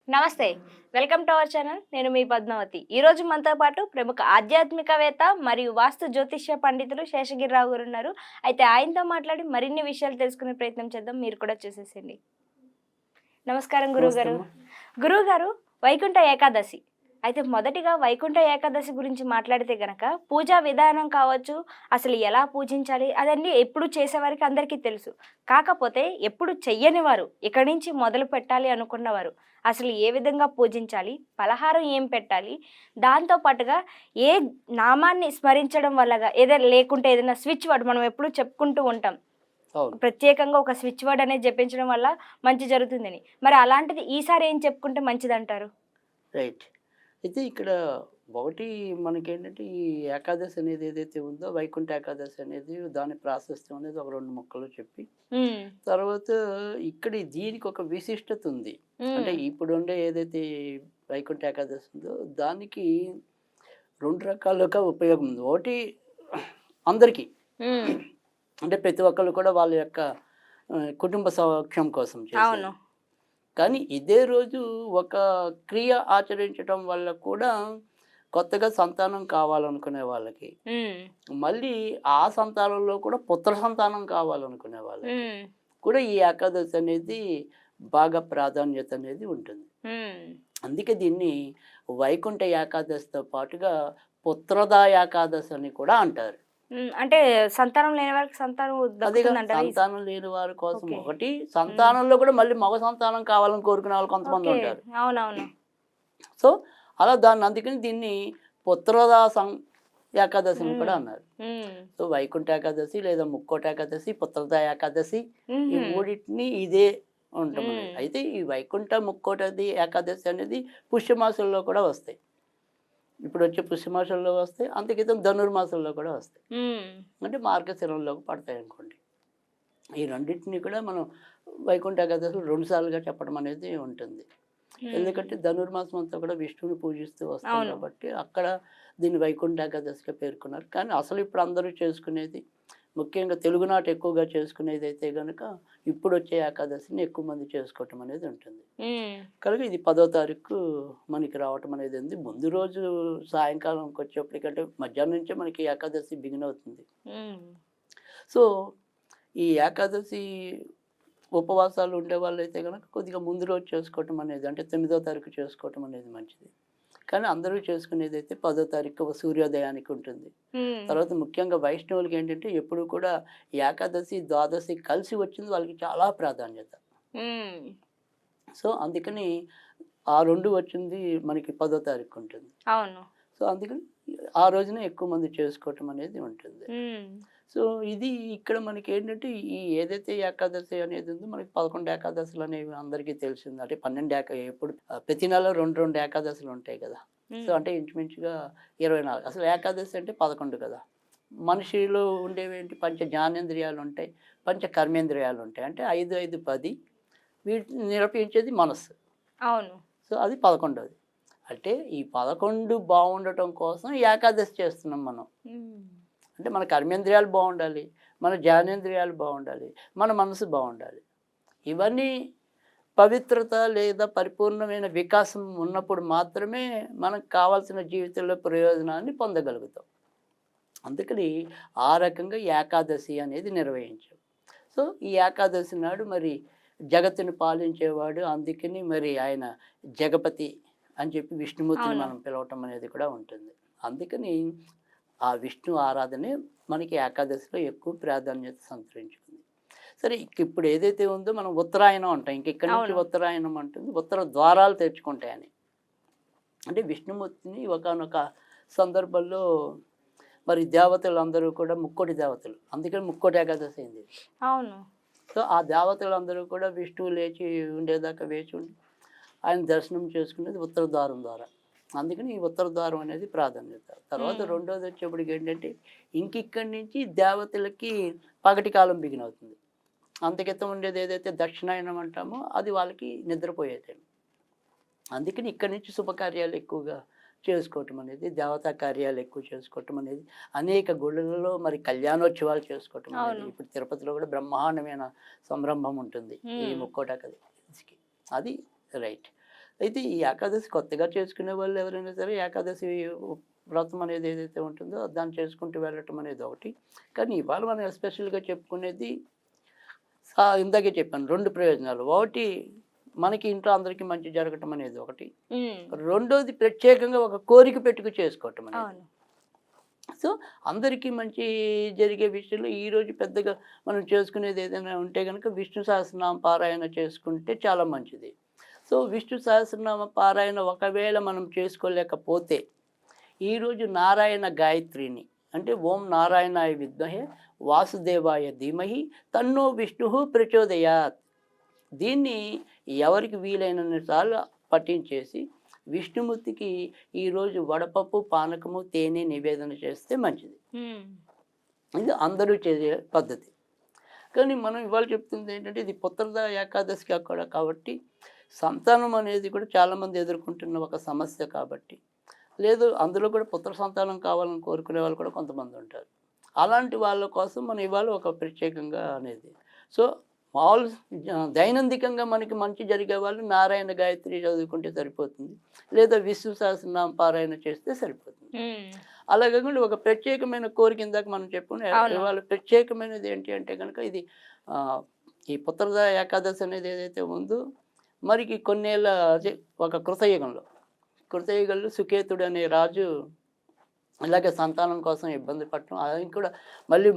నమస్తే. Welcome to our channel. నేను మీ పద్మావతి. ఈరోజు మనతో పాటు ప్రముఖ ఆధ్యాత్మికవేత్త మరియు వాస్తు జ్యోతిష్య పండితులు శేషగిరిరావు గారు ఉన్నారు. అయితే ఆయనతో మాట్లాడి మరిన్ని విషయాలు తెలుసుకునే ప్రయత్నం చేద్దాం. మీరు కూడా చూసేసేయండి. నమస్కారం నమస్తే గురువుగారు. అమ్మా. గురువుగారు, వైకుంఠ ఏకాదశి. అయితే మొదటిగా వైకుంఠ ఏకాదశి గురించి మాట్లాడితే గనక పూజా విధానం కావచ్చు, అసలు ఎలా పూజించాలి అదన్నీ ఎప్పుడు చేసేవారికి అందరికీ తెలుసు. కాకపోతే ఎప్పుడు చెయ్యని వారు, ఇక్కడి నుంచి మొదలు పెట్టాలి అనుకున్నవారు అసలు ఏ విధంగా పూజించాలి, పలహారం ఏం పెట్టాలి, దాంతో పాటుగా ఏ నామాన్ని స్మరించడం వల్లగా ఏదైనా లేకుంటే ఏదైనా స్విచ్ వర్డ్ మనం ఎప్పుడు చెప్పుకుంటూ ఉంటాం. అవును. ప్రత్యేకంగా ఒక స్విచ్ వర్డ్ అనేది జపించడం వల్ల మంచి జరుగుతుందని. మరి అలాంటిది ఈసారి ఏం చెప్పుకుంటే మంచిదంటారు? రైట్. అయితే ఇక్కడ ఒకటి మనకేంటంటే ఈ ఏకాదశి అనేది ఏదైతే ఉందో వైకుంఠ ఏకాదశి అనేది దాని ప్రాశస్త్యం అనేది ఒక 2 ముక్కలు చెప్పి, హ్మ్. తర్వాత ఇక్కడ దీనికి ఒక విశిష్టత ఉంది. హ్మ్. అంటే ఇప్పుడుండే ఏదైతే వైకుంఠ ఏకాదశి ఉందో దానికి 2 రకాలుగా ఉపయోగం ఉంది. ఒకటి అందరికీ. హ్మ్. అంటే ప్రతి ఒక్కళ్ళు కూడా వాళ్ళ యొక్క కుటుంబ సౌఖ్యం కోసం చేసేది. అవును. కానీ ఇదే రోజు ఒక క్రియ ఆచరించటం వల్ల కూడా కొత్తగా సంతానం కావాలనుకునే వాళ్ళకి, హ్మ్. మళ్ళీ ఆ సంతానంలో కూడా పుత్ర సంతానం కావాలనుకునే వాళ్ళకి హ్మ్. కూడా ఈ ఏకాదశి అనేది బాగా ప్రాధాన్యత అనేది ఉంటుంది. హ్మ్. అందుకే దీన్ని వైకుంఠ ఏకాదశితో పాటుగా పుత్రదా ఏకాదశి అని కూడా అంటారు. హ్మ్. అంటే సంతానం లేని వారికి సంతానం అదేగా దక్కుతుందంటారా? సంతానం లేని వారి కోసం ఓకే. ఒకటి, హ్మ్. సంతానంలో కూడా మళ్ళీ మగ సంతానం కావాలని కోరుకునే వాళ్ళు కొంతమంది ఓకే. ఉంటారు. అవునవును. సో, అలా దాన్ని అందుకని దీన్ని పుత్రదా ఏకాదశి అని కూడా హ్మ్. అన్నారు. హ్మ్. సో, వైకుంఠ ఏకాదశి లేదా ముక్కోటి ఏకాదశి, పుత్రదా ఏకాదశి ఈ హుహు. మూడిటిని ఇదే ఉంటమనేది. హ్మ్. అయితే ఈ వైకుంఠ, ముక్కోటది ఏకాదశి అనేది పుష్యమాసంలో కూడా వస్తాయి. ఇప్పుడొచ్చే పుష్యమాసంలో వస్తాయి. అంతక్రితం ధనుర్మాసంలో కూడా వస్తాయి. హ్మ్. అంటే మార్గశిరంలోకి పడతాయనుకోండి. ఈ రెండిటిని కూడా మనం వైకుంఠ ఏకాదశిలో 2 సార్లుగా చెప్పడం అనేది ఉంటుంది. హ్మ్. ఎందుకంటే ధనుర్మాసం అంతా కూడా విష్ణువుని పూజిస్తూ వస్తాం అవును. కాబట్టి అక్కడ దీన్ని వైకుంఠ ఏకాదశిగా పేర్కొన్నారు. కానీ అసలు ఇప్పుడు అందరూ చేసుకునేది, ముఖ్యంగా తెలుగునాట ఎక్కువగా చేసుకునేది అయితే గనక ఇప్పుడు వచ్చే ఏకాదశిని ఎక్కువ మంది చేసుకోవటం అనేది ఉంటుంది. హ్మ్. కనుక ఇది 10వ తారీఖు మనకి రావటం అనేది ఉంది. ముందు రోజు సాయంకాలంకి వచ్చేప్పటికంటే మధ్యాహ్నం నుంచే మనకి ఏకాదశి బిగిన్ అవుతుంది. హ్మ్. సో, ఈ ఏకాదశి ఉపవాసాలు ఉండేవాళ్ళైతే గనక కొద్దిగా ముందు రోజు చేసుకోవటం అనేది, అంటే 9వ తారీఖు చేసుకోవటం అనేది మంచిది. కానీ అందరూ చేసుకునేదైతే 10వ తారీఖు సూర్యోదయానికి ఉంటుంది. హ్మ్. తర్వాత ముఖ్యంగా వైష్ణవులకి ఏంటంటే ఎప్పుడు కూడా ఏకాదశి, ద్వాదశి కలిసి వచ్చింది వాళ్ళకి చాలా ప్రాధాన్యత. హ్మ్. సో, అందుకని ఆ 2 వచ్చింది మనకి 10వ తారీఖు ఉంటుంది. అవును. సో, అందుకని ఆ రోజున ఎక్కువ మంది చేసుకోవటం అనేది ఉంటుంది. హ్మ్. సో, ఇది ఇక్కడ మనకేంటంటే ఈ ఏదైతే ఏకాదశి అనేది ఉందో మనకి 11 ఏకాదశులు అనేవి అందరికీ తెలిసింది. అంటే 12 ఎప్పుడు ప్రతి నెల 2, 2 ఏకాదశులు ఉంటాయి కదా! సో, హ్మ్. అంటే ఇంచుమించుగా 24. అసలు ఏకాదశి అంటే 11 కదా! మనిషిలో ఉండేవేంటి పంచ జ్ఞానేంద్రియాలు ఉంటాయి. పంచ కర్మేంద్రియాలు ఉంటాయి. అంటే 5, 5, 10 వీటిని నిరూపించేది మనస్సు. అవును. సో, అది 11వది. అంటే ఈ 11 బావుండటం కోసం ఏకాదశి చేస్తున్నాం మనం. హ్మ్. అంటే మన కర్మేంద్రియాలు బావుండాలి. మన జ్ఞానేంద్రియాలు బావుండాలి. మన మనసు బావుండాలి. ఇవన్నీ పవిత్రత లేదా పరిపూర్ణమైన వికాసం ఉన్నప్పుడు మాత్రమే మనకు కావాల్సిన జీవితంలో ప్రయోజనాన్ని పొందగలుగుతాం. అందుకని ఆ రకంగా ఏకాదశి అనేది నిర్వహించాం. సో, ఈ ఏకాదశి నాడు మరి జగత్తుని పాలించేవాడు, అందుకని మరి ఆయన జగపతి అని చెప్పి విష్ణుమూర్తిని అవును. మనం పిలవటం అనేది కూడా ఉంటుంది. అందుకని ఆ విష్ణు ఆరాధనే మనకి ఏకాదశిలో ఎక్కువ ప్రాధాన్యత సంతరించుకుంది. సరే, ఇప్పుడు ఏదైతే ఉందో మనం ఉత్తరాయణం అంటాం. ఇక్కడి నుంచి అవును. ఉత్తరాయణం అంటుంది. ఉత్తర ద్వారాలు తెరుచుకుంటాయని. అంటే విష్ణుమూర్తిని ఒకానొక సందర్భంలో మరి దేవతలందరూ కూడా ముక్కోటి దేవతలు. అందుకని ముక్కోటి ఏకాదశి అయింది. అవును. సో, ఆ దేవతలందరూ కూడా విష్ణువు లేచి ఉండేదాకా వేచి ఉండి ఆయన దర్శనం చేసుకునేది ఉత్తర ద్వారం ద్వారా. అందుకని ఈ ఉత్తర ద్వారం అనేది ప్రాధాన్యత. తర్వాత హ్మ్. రెండోది వచ్చేప్పటికి ఏంటంటే ఇక్కడి నుంచి దేవతలకి పగటి కాలం బిగిన్ అవుతుంది. అంతకితం ఉండేది ఏదైతే దక్షిణాయనం అంటామో అది వాళ్ళకి నిద్రపోయే టైం. అందుకని ఇక్కడి నుంచి శుభకార్యాలు ఎక్కువగా చేసుకోవటం అనేది, దేవతా కార్యాలు ఎక్కువ చేసుకోవటం అనేది, అనేక గుళ్ళలలో మరి కళ్యాణోత్సవాలు చేసుకోవటం అనేది, అవును. ఇప్పుడు తిరుపతిలో కూడా బ్రహ్మాండమైన సంరంభం ఉంటుంది ఈ హ్మ్. ముక్కోటి ఏకాదశికి. అది రైట్. అయితే ఈ ఏకాదశి కొత్తగా చేసుకునే వాళ్ళు ఎవరైనా సరే ఏకాదశి వ్రతం అనేది ఏదైతే ఉంటుందో దాన్ని చేసుకుంటూ వెళ్ళటం అనేది ఒకటి. కానీ ఇవాళ మనం ఎస్పెషల్గా చెప్పుకునేది ఇందాకే చెప్పాను 2 ప్రయోజనాలు. ఒకటి మనకి ఇంట్లో అందరికీ మంచి జరగటం అనేది ఒకటి. రెండోది ప్రత్యేకంగా ఒక కోరిక పెట్టుకు చేసుకోవటం అనేది. అవును. సో అందరికీ మంచి జరిగే విషయంలో ఈరోజు పెద్దగా మనం చేసుకునేది ఏదైనా ఉంటే కనుక విష్ణు సహస్రనామ పారాయణ చేసుకుంటే చాలా మంచిది. సో విష్ణు సహస్రనామ పారాయణ ఒకవేళ మనం చేసుకోలేకపోతే ఈరోజు నారాయణ గాయత్రిని అంటే ఓం నారాయణాయ విద్మహే వాసుదేవాయ ధీమహి తన్నో విష్ణు ప్రచోదయాత్, దీన్ని ఎవరికి వీలైనన్ని సార్లు పఠించేసి విష్ణుమూర్తికి ఈరోజు వడపప్పు పానకము తేనె నివేదన చేస్తే మంచిది. ఇది అందరూ చేసే పద్ధతి. కానీ మనం ఇవాళ చెప్తుంది ఏంటంటే ఇది పుత్రద ఏకాదశికి అక్కడ కాబట్టి సంతానం అనేది కూడా చాలామంది ఎదుర్కొంటున్న ఒక సమస్య కాబట్టి, లేదు అందులో కూడా పుత్ర సంతానం కావాలని కోరుకునే వాళ్ళు కూడా కొంతమంది ఉంటారు. అలాంటి వాళ్ళ కోసం మనం ఇవాళ ఒక ప్రత్యేకంగా అనేది. సో మామూలు దైనందికంగా మనకి మంచి జరిగే వాళ్ళు నారాయణ గాయత్రి చదువుకుంటే సరిపోతుంది, లేదా విష్ణు సహస్రనామ పారాయణ చేస్తే సరిపోతుంది. అలా కాకుండా ఒక ప్రత్యేకమైన కోరిక ఇందాక మనం చెప్పుకుని ఇవాళ ప్రత్యేకమైనది ఏంటి అంటే కనుక ఇది ఈ పుత్రద ఏకాదశి అనేది ఏదైతే ఉందో మరికి కొన్నేళ్ళ ఒక కృతయుగంలో సుకేతుడు అనే రాజు ఇలాగే సంతానం కోసం ఇబ్బంది పడటం, అది కూడా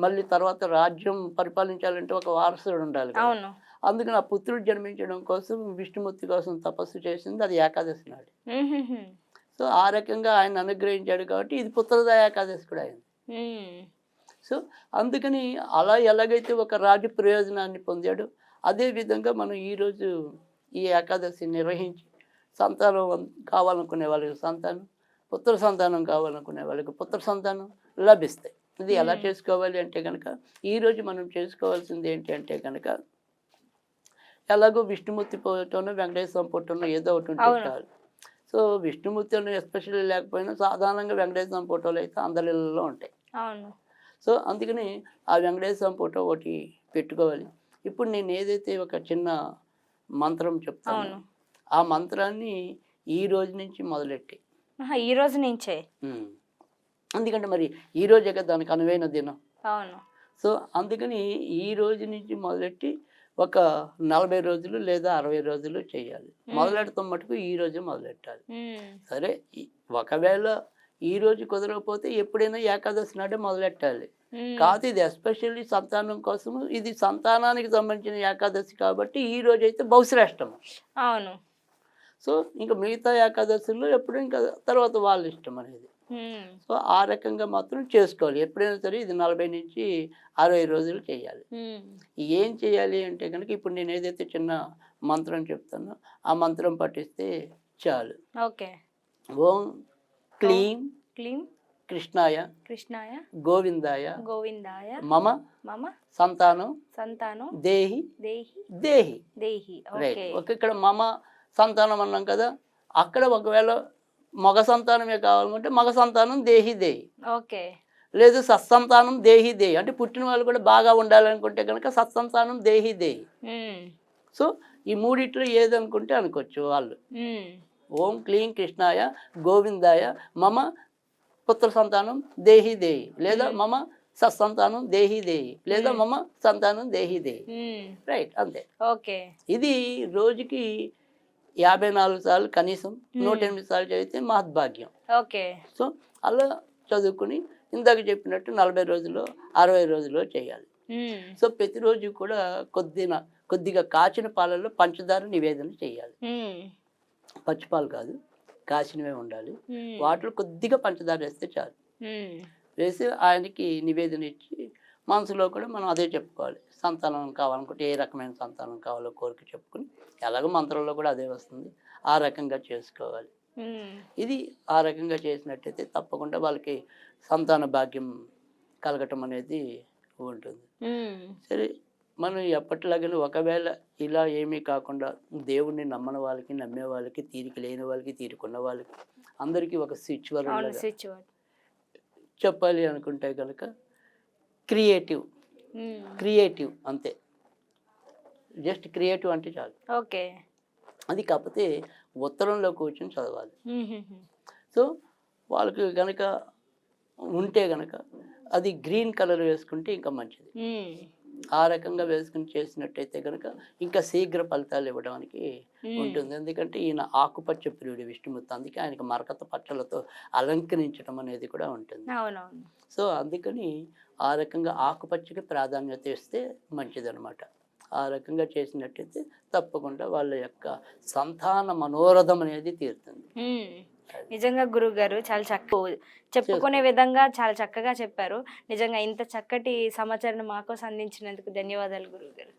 మళ్ళీ తర్వాత రాజ్యం పరిపాలించాలంటే ఒక వారసుడు ఉండాలి కదా. అవును. అందుకని ఆ పుత్రుడు జన్మించడం కోసం విష్ణుమూర్తి కోసం తపస్సు చేసింది అది ఏకాదశి నాడు. సో ఆ రకంగా ఆయన అనుగ్రహించాడు కాబట్టి ఇది పుత్రద ఏకాదశి కూడా అయింది. సో అందుకని అలా ఎలాగైతే ఒక రాజు ప్రయోజనాన్ని పొందాడో అదే విధంగా మనం ఈరోజు ఈ ఏకాదశి నిర్వహించి సంతానం కావాలనుకునే వాళ్ళకి సంతానం, పుత్ర సంతానం కావాలనుకునే వాళ్ళకి పుత్ర సంతానం లభిస్తాయి. ఇది ఎలా చేసుకోవాలి అంటే కనుక ఈరోజు మనం చేసుకోవాల్సింది ఏంటి అంటే కనుక ఎలాగో విష్ణుమూర్తి ఫోటోను వెంకటేశ్వర ఫోటోను ఏదో ఒకటి ఉంటే చాలు. సో విష్ణుమూర్తి ఎస్పెషల్లీ లేకపోయినా సాధారణంగా వెంకటేశ్వర ఫోటోలు అయితే అందరిలో ఉంటాయి. సో అందుకని ఆ వెంకటేశ్వర ఫోటో ఒకటి పెట్టుకోవాలి. ఇప్పుడు నేను ఏదైతే ఒక చిన్న మంత్రం చెప్తాను ఆ మంత్రాన్ని ఈ రోజు నుంచి మొదలెట్టి ఈ రోజు నుంచే, ఎందుకంటే మరి ఈ రోజే కదా దానికి అనువైన దినం. అవును. సో అందుకని ఈ రోజు నుంచి మొదలెట్టి ఒక 40 రోజులు లేదా 60 రోజులు చేయాలి. మొదలెడతాం మటుకు ఈ రోజే మొదలెట్టాలి. సరే ఒకవేళ ఈ రోజు కుదరకపోతే ఎప్పుడైనా ఏకాదశి నాటే మొదలెట్టాలి. కాదు ఇది ఎస్పెషల్లీ సంతానం కోసము, ఇది సంతానానికి సంబంధించిన ఏకాదశి కాబట్టి ఈ రోజు అయితే బహుశ్రేష్టం. అవును. సో ఇంకా మిగతా ఏకాదశుల్లో ఎప్పుడు ఇంకా తర్వాత వాళ్ళ ఇష్టం అనేది. సో ఆ రకంగా మాత్రం చేసుకోవాలి. ఎప్పుడైనా సరే ఇది 40 నుంచి 60 రోజులు చేయాలి. ఏం చేయాలి అంటే కనుక ఇప్పుడు నేను ఏదైతే చిన్న మంత్రం చెప్తానో ఆ మంత్రం పఠిస్తే చాలు. ఓకే. ఓం క్లీం క్లీం కృష్ణాయ గోవిందాయ మమ సంతానం దేహి దేహి. రైట్. ఇక్కడ మమ సంతానం అన్నాం కదా, అక్కడ ఒకవేళ మగ సంతానమే కావాలనుకుంటే మగ సంతానం దేహి దేహి. ఓకే. లేదు సత్సంతానం దేహి దేహి అంటే పుట్టిన వాళ్ళు కూడా బాగా ఉండాలనుకుంటే కనుక సత్సంతానం దేహి దేహి. సో ఈ మూడిట్లో ఏదనుకుంటే అనుకోవచ్చు వాళ్ళు. ఓం క్లీం కృష్ణాయ గోవిందాయ మమ పుత్ర సంతానం దేహి దేహి, లేదా మమ సత్సంతానం దేహి దేహి, లేదా మమ సంతానం దేహి దేహి. రైట్, అంతే. ఓకే. ఇది రోజుకి 54 సార్లు కనీసం 108 సార్లు చదివితే మహద్భాగ్యం. ఓకే. సో అలా చదువుకుని ఇందాక చెప్పినట్టు 40 రోజుల్లో 60 రోజుల్లో చేయాలి. సో ప్రతిరోజు కూడా కొద్దిగా కాచిన పాలల్లో పంచదార నివేదన చేయాలి. పచ్చిపాలు కాదు, కాచినవే ఉండాలి. వాటిలో కొద్దిగా పంచదార వేస్తే చాలు. వేసి ఆయనకి నివేదన ఇచ్చి మనసులో కూడా మనం అదే చెప్పుకోవాలి. సంతానం కావాలనుకుంటే ఏ రకమైన సంతానం కావాలో కోరిక చెప్పుకుని, ఎలాగో మంత్రంలో కూడా అదే వస్తుంది, ఆ రకంగా చేసుకోవాలి. ఇది ఆ రకంగా చేసినట్టయితే తప్పకుండా వాళ్ళకి సంతాన భాగ్యం కలగటం అనేది ఉంటుంది. సరే, మనం ఎప్పటిలాగానే ఒకవేళ ఇలా ఏమీ కాకుండా దేవుణ్ణి నమ్మని వాళ్ళకి, నమ్మే వాళ్ళకి, తీరిక లేని వాళ్ళకి, తీరుకున్న వాళ్ళకి అందరికీ ఒక స్విచ్ వర్డ్ చెప్పాలి అనుకుంటే కనుక క్రియేటివ్ అంతే. జస్ట్ క్రియేటివ్ అంటే చాలు. ఓకే. అది కాకపోతే ఉత్తరంలో కూర్చొని చదవాలి. హుహుహు. సో వాళ్ళకి గనక ఉంటే గనక అది గ్రీన్ కలర్ వేసుకుంటే ఇంకా మంచిది. హ్మ్. ఆ రకంగా వేసుకుని చేసినట్టయితే గనక ఇంకా శీఘ్ర ఫలితాలు ఇవ్వడానికి హ్మ్. ఉంటుంది. ఎందుకంటే ఈయన ఆకుపచ్చ ప్రియుడు విష్ణుమూర్తి. అందుకే ఆయనకి మరకత పచ్చలతో అలంకరించడం అనేది కూడా ఉంటుంది. అవునవును. సో అందుకని ఆ రకంగా ఆకుపచ్చకి ప్రాధాన్యత ఇస్తే మంచిదనమాట. ఆ రకంగా చేసినట్టయితే తప్పకుండా వాళ్ళ యొక్క సంతాన మనోరథం అనేది తీరుతుంది. హ్మ్. నిజంగా గురువుగారు చాలా చెప్పుకునే చేసుకో విధంగా చాలా చక్కగా చెప్పారు. నిజంగా ఇంత చక్కటి సమాచారాన్ని మా కోసం అందించినందుకు ధన్యవాదాలు గురువుగారు.